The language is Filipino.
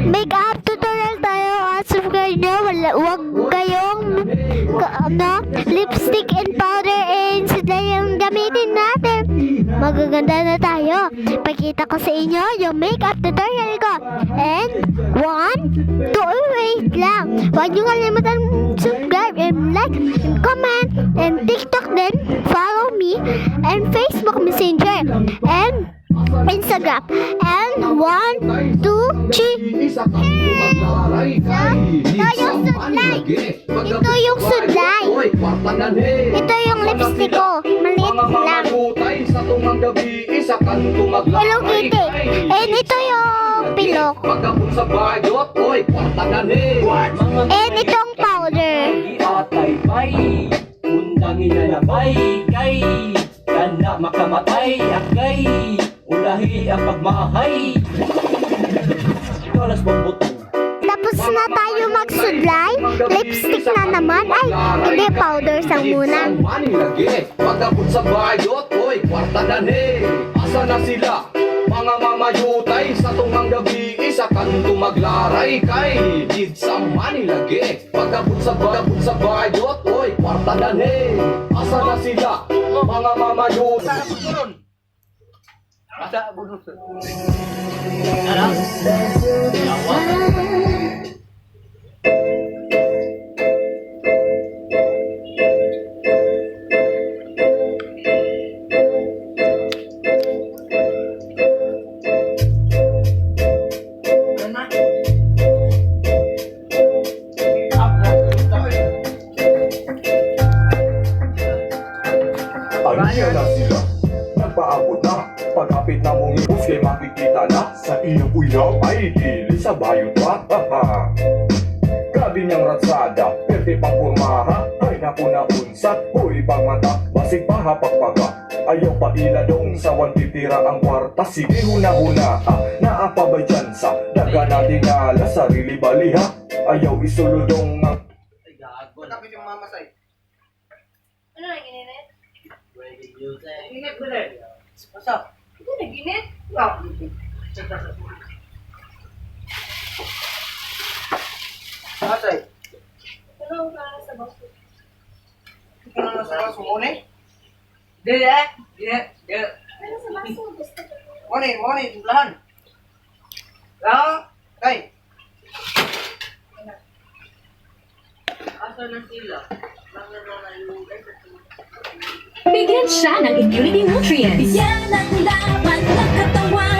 Make-up tutorial tayo at subscribe nyo. Huwag kayong lipstick and powder and sila yung gamitin natin. Magaganda na tayo. Pakita ko sa inyo yung make-up tutorial ko. And 1, 2, wait lang. Huwag nyo kalimutan subscribe and like and comment and TikTok din. Follow me and Facebook Messenger and Instagram. And 1, 2, 3. Ito yung sudlay. Ito yung lipstick ko. Maliit lang. Hello Kitty. And ito yung pilok. And itong powder. Undangin na labay kay kana makamatay agay ulahi ang pagmahay kalas mabuto. Tapos na tayo magsudlay. Lipstick na naman. Ay, hindi, powder sang muna. Pagkapot sa bayot, oy, kwarta na ni. Asa na sila? Mga mamayutay sa tungang gabi, isa kanto maglaray kay did sa manilagi. Pagkapot sa bayot, oy, kwarta na ni. Asa na sila? Mga mamayutay. Asa bunot. Aniya na sila, nagpaabot na. Pagkapit na mong ibus kay makikita na. Sa iyong uyaw ay dili sa bayot pa. Grabe niyang ratsada, perte pang purmaha. Ay naku na unsat, huli pang mata. Basig pa hapagpaga, ayaw pa iladong. Sa titira ang kwarta, sige huna-huna. Naapa ba dyan sa daga natin ala sarili baliha. Ayaw isuludong ang Kapit yung mamasay. Ano na gininit? Init ko na. Basta. Ano na ginit? Wow. Masay. Ano ka sa baso? Ito na sa sumuni. Dili. Ano sa baso? Gusto ko. Moni, tulahan. Lang. Kay. Asa na sila? Bigyan siya ng immunity nutrients. Yan ang dapat ng katawan.